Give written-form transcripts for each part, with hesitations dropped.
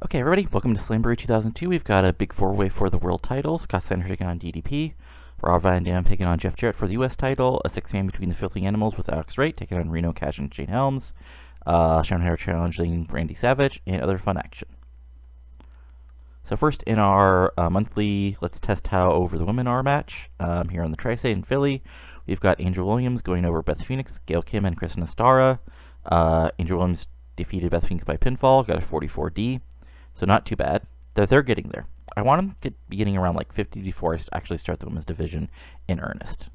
Okay, everybody, welcome to Slamboree 2002. We've got a big four-way for the world titles. Scott Steiner taking on DDP. Rob Van Dam taking on Jeff Jarrett for the U.S. title. A six-man between the Filthy Animals with Alex Wright taking on Reno, Cash, and Shane Helms. Shawn challenging Randy Savage, and other fun action. So first in our monthly Let's Test How Over the Women Are match, here on the Tri-State in Philly, we've got Angel Williams going over Beth Phoenix, Gail Kim, and Kristen Stara. Angel Williams defeated Beth Phoenix by pinfall, got a 44D. So not too bad. They're getting there. I want them to be getting around like 50 before I actually start the women's division in earnest.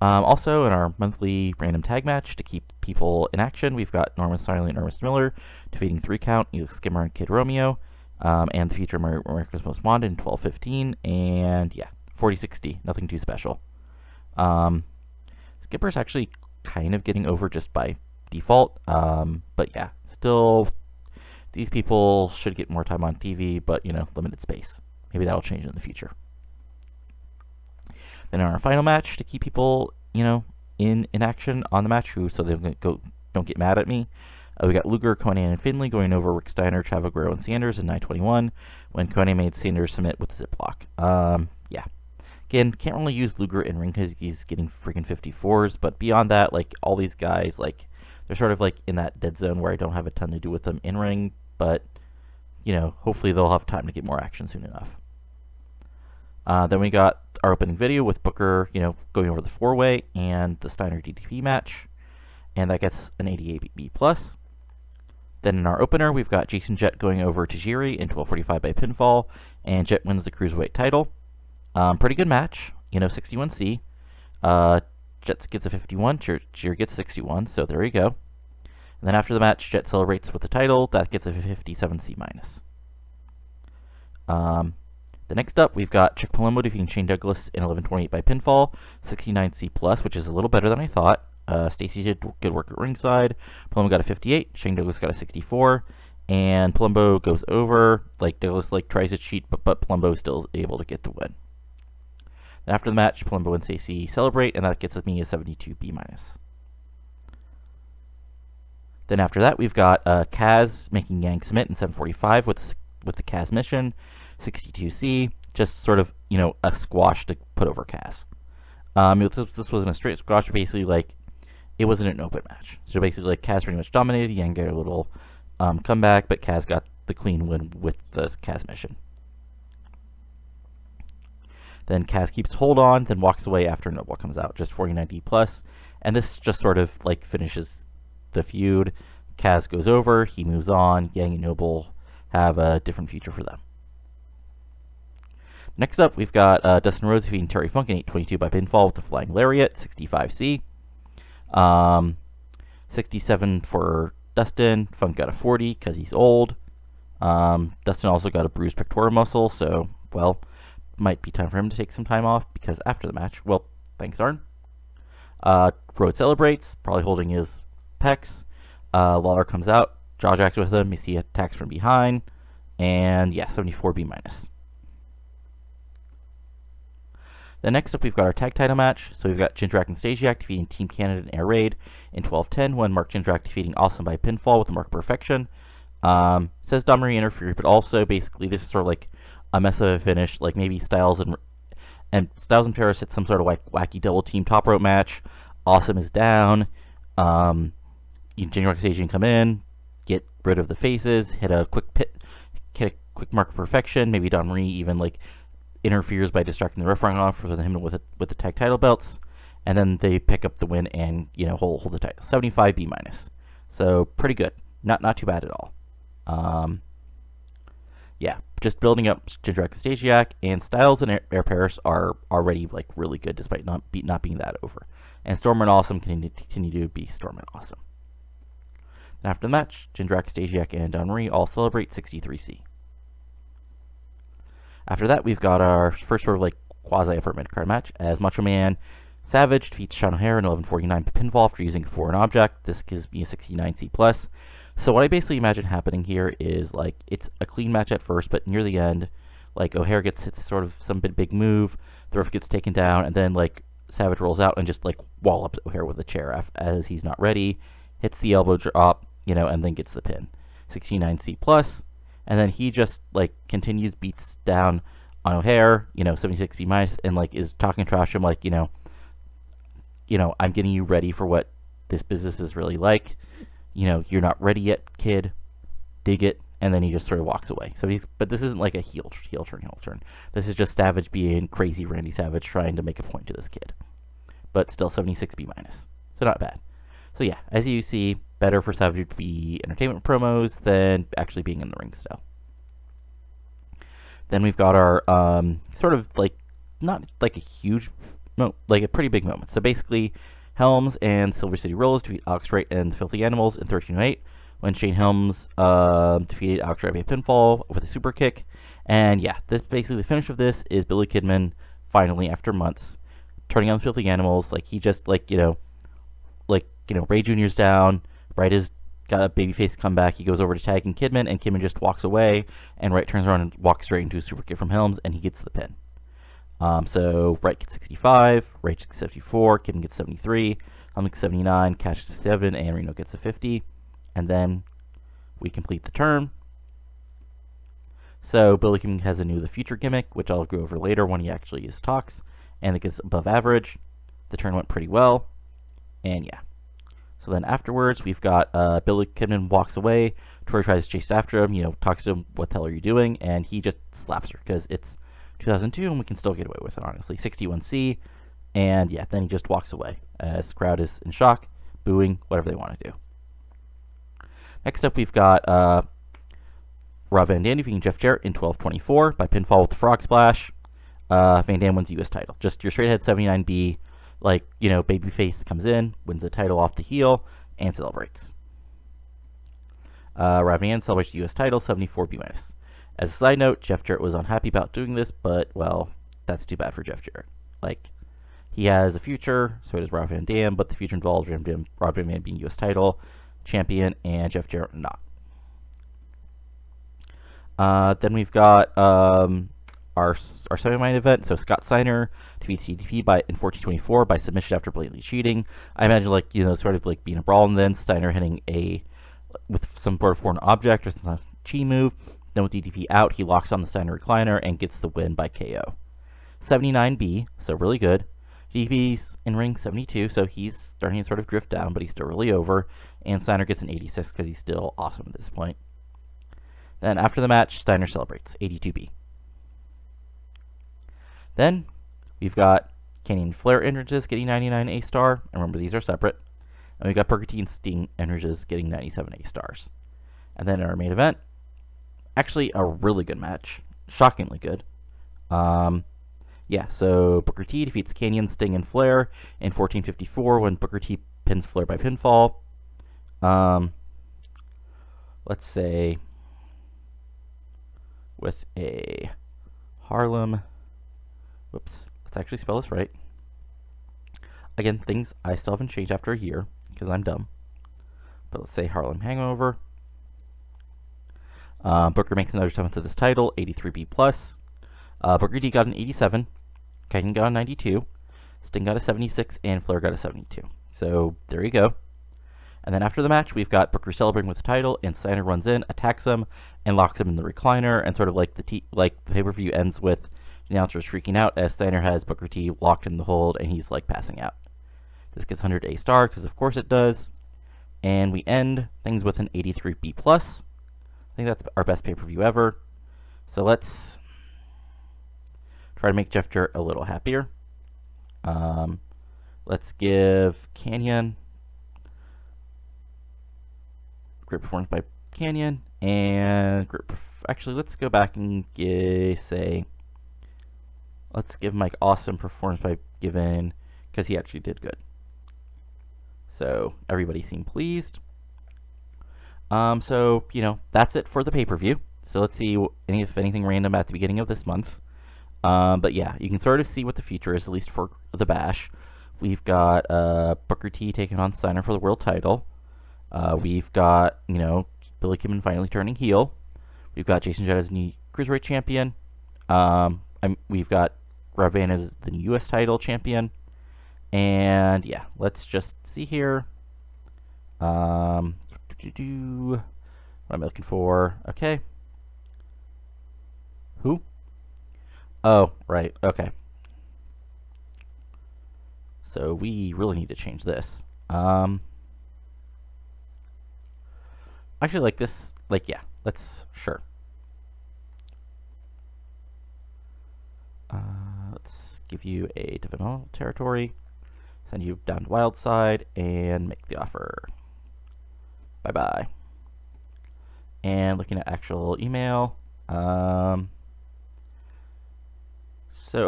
Also, in our monthly random tag match to keep people in action, we've got Norman Snarley and Ernest Miller defeating 3 Count, Elix Skimmer, and Kid Romeo, and the future America's Most Wanted in 12-15, and yeah, 40-60, nothing too special. Skipper's actually kind of getting over just by default, but yeah, still. These people should get more time on TV, but, you know, limited space. Maybe that'll change in the future. Then in our final match, to keep people, you know, in action on the match, so they don't get mad at me, we got Luger, Kanyon, and Finley going over Rick Steiner, Chavo Guerrero, and Sanders in 921, when Kanyon made Sanders submit with the zip lock. Yeah. Again, can't really use Luger in ring because he's getting freaking 54s, but beyond that, like, all these guys, like, they're sort of like in that dead zone where I don't have a ton to do with them in ring, but, you know, hopefully they'll have time to get more action soon enough. Then we got our opening video with Booker, you know, going over the 4-way and the Steiner DDP match, and that gets an 88B+. Then in our opener, we've got Jason Jett going over Tajiri in 12:45 by pinfall, and Jett wins the Cruiserweight title. Pretty good match, you know, 61C. Jett gets a 51, Tajiri gets 61, so there you go. And then after the match, Jett celebrates with the title. That gets a 57C-. The next up, we've got Chick Palumbo defeating Shane Douglas in 11:28 by pinfall, 69C+, which is a little better than I thought. Stacy did good work at ringside. Palumbo got a 58, Shane Douglas got a 64, and Palumbo goes over. Like, Douglas tries to cheat, but Palumbo still is able to get the win. After the match, Palumbo and Stacy celebrate, and that gets me a 72B-. Then after that, we've got Kaz making Yang submit in 7:45 with the Kaz mission, 62C, just sort of, you know, a squash to put over Kaz. This wasn't a straight squash, basically, like, it wasn't an open match. So basically, like, Kaz pretty much dominated, Yang got a little comeback, but Kaz got the clean win with the Kaz mission. Then Kaz keeps hold on, then walks away after Noble comes out, just 49D+. And this just sort of, like, finishes the feud. Kaz goes over, he moves on, Yang and Noble have a different future for them. Next up, we've got Dustin Rhodes defeating Terry Funk in 8:22 by pinfall with the Flying Lariat, 65C. 67 for Dustin. Funk got a 40 because he's old. Dustin also got a bruised pectoral muscle, so, well, might be time for him to take some time off, because after the match, well, thanks, Arn. Rhodes celebrates, probably holding his pecs. Laurer comes out, jaw jacks with him, you see attacks from behind, and yeah, 74B-. Then next up, we've got our tag title match. So we've got Jindrak and Statsiak defeating Team Canada and Air Raid in 12:10, when Mark Jindrak defeating Awesome by pinfall with the Mark Perfection. Says Don Marie interfered, but also basically this is sort of like a mess of a finish, like maybe Styles and Paris hit some sort of like wacky double team top rope match. Awesome is down. Jindrak and Statsiak come in, get rid of the faces, hit a quick Mark of Perfection. Maybe Don Marie even like interferes by distracting the referee off for him with the tag title belts, and then they pick up the win and, you know, hold the title. 75B-. So pretty good, not too bad at all. Yeah, just building up Jindrak and Statsiak, and Styles and Air Paris are already like really good despite not being that over. And Storm and Awesome continue to be Storm and Awesome. And after the match, Jindrak, Statsiak, and Don Marie all celebrate 63C. After that, we've got our first sort of like quasi-upper mid-card match as Macho Man Savage defeats Shawn in 11:49 pinfall after using a foreign object. This gives me a 69C+. So what I basically imagine happening here is, like, it's a clean match at first, but near the end, like, O'Hare gets hit sort of some big move, the ref gets taken down, and then, like, Savage rolls out and just, like, wallops O'Hare with a chair as he's not ready, hits the elbow drop, you know, and then gets the pin. 69C plus, and then he just like continues beats down on O'Hare, 76B minus, and like is talking trash to him like, I'm getting you ready for what this business is really like. You're not ready yet, kid. Dig it. And then he just sort of walks away. But this isn't like a heel turn. This is just Savage being crazy Randy Savage trying to make a point to this kid. But still 76B minus. So not bad. So yeah, as you see, better for Savage to be entertainment promos than actually being in the ring still. Then we've got our sort of like, not like a huge, like a pretty big moment. So basically, Helms and Silver City Rollers defeat Alex Wright and the Filthy Animals in 1308 when Shane Helms defeated Alex Wright by pinfall with a super kick. And yeah, this basically the finish of this is Billy Kidman finally, after months, turning on the Filthy Animals. Like he just Ray Jr.'s down, Wright has got a babyface comeback. He goes over to tagging Kidman, and Kidman just walks away, and Wright turns around and walks straight into a super kick from Helms, and he gets the pin. So Wright gets 65, Wright gets 74, Kidman gets 73, Helms gets 79, Cash gets 7, and Reno gets a 50. And then we complete the turn. So Billy Kidman has a new The Future gimmick, which I'll go over later when he actually talks, and it gets above average. The turn went pretty well, and yeah. So then afterwards, we've got Billy Kidman walks away. Torrie tries to chase after him, talks to him, what the hell are you doing? And he just slaps her, because it's 2002, and we can still get away with it, honestly. 61C, and yeah, then he just walks away, as the crowd is in shock, booing, whatever they want to do. Next up, we've got Rob Van Dam defeating Jeff Jarrett in 12:24 by pinfall with the Frog Splash. Van Dam wins the U.S. title. Just your straight ahead 79B, babyface comes in, wins the title off the heel, and celebrates. Rob Van Dam celebrates the U.S. title, 74B minus. As a side note, Jeff Jarrett was unhappy about doing this, but, well, that's too bad for Jeff Jarrett. He has a future, so does Rob Van Dam, but the future involves Rob Van Dam being U.S. title champion, and Jeff Jarrett not. Then we've got our semi-main event. So Scott Steiner defeats CDP in 14:24 by submission after blatantly cheating. I imagine sort of being a brawl, and then Steiner hitting with some sort of foreign object or some chi move. Then with DDP out, he locks on the Steiner recliner and gets the win by KO. 79B, so really good. DDP's in ring 72, so he's starting to sort of drift down, but he's still really over. And Steiner gets an 86 because he's still awesome at this point. Then after the match, Steiner celebrates, 82B. Then we've got Kanyon and Flair entrances getting 99 A-star. And remember, these are separate. And we've got Booker T and Sting entrances getting 97 A-stars. And then in our main event, actually a really good match. Shockingly good. Yeah, so Booker T defeats Kanyon, Sting, and Flair in 14:54 when Booker T pins Flair by pinfall. Let's say with a Harlem, let's actually spell this right. Again, things I still haven't changed after a year, because I'm dumb. But let's say Harlem Hangover. Booker makes another attempt to this title, 83B+. Booker T got an 87, Kanyon got a 92, Sting got a 76, and Flair got a 72. So, there you go. And then after the match, we've got Booker celebrating with the title, and Steiner runs in, attacks him, and locks him in the recliner, and sort of the pay-per-view ends with the announcers freaking out as Steiner has Booker T locked in the hold, and he's passing out. This gets 100 A-star, because of course it does. And we end things with an 83B+. I think that's our best pay-per-view ever. So let's try to make Jeff Jarrett a little happier. Let's give Kanyon great performance by Kanyon, and actually let's go back and let's give Mike awesome performance by giving, because he actually did good. So everybody seemed pleased. So that's it for the pay-per-view. So let's see if anything random at the beginning of this month. But yeah, you can sort of see what the future is, at least for the Bash. We've got Booker T taking on Steiner for the world title. We've got, Billy Kidman finally turning heel. We've got Jason Jett as new Cruiserweight champion. We've got Rob Van as the new U.S. title champion. And yeah, let's just see here. What am I looking for? Okay. Who? Oh, right. Okay. So we really need to change this. Actually, like this, like, yeah, sure. Let's give you a developmental territory, send you down to Wildside, and make the offer. Bye-bye. And looking at actual email, so,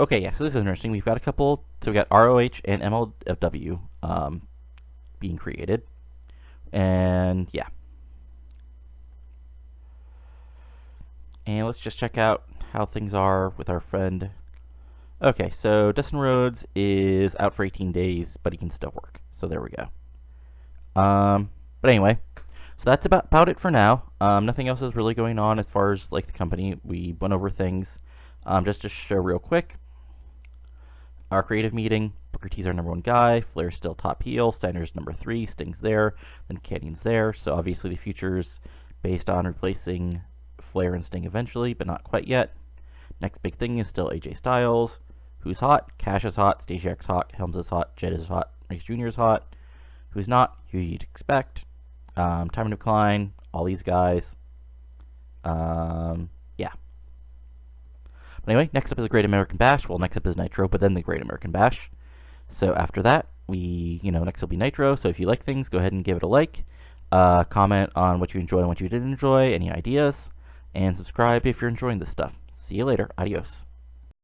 okay, yeah, so this is interesting. We've got a couple, so we got ROH and MLW being created, and yeah. And let's just check out how things are with our friend. Okay, so Dustin Rhodes is out for 18 days, but he can still work. So there we go. But anyway, so that's about it for now. Nothing else is really going on as far as like the company. We went over things. Just to show real quick, our creative meeting. Booker T's our #1 guy. Flair's still top heel. Steiner's #3. Sting's there. Then Canyon's there. So obviously the future's based on replacing Flair and Sting eventually, but not quite yet. Next big thing is still AJ Styles. Who's hot? Cash is hot. Statsiak's hot. Helms is hot. Jett is hot. Rhodes Jr. is hot. Who's not? Who you'd expect. Time of Decline. All these guys. Yeah. But anyway, next up is the Great American Bash. Well, next up is Nitro, but then the Great American Bash. So after that, next will be Nitro. So if you like things, go ahead and give it a like. Comment on what you enjoy and what you didn't enjoy, any ideas, and subscribe if you're enjoying this stuff. See you later. Adios.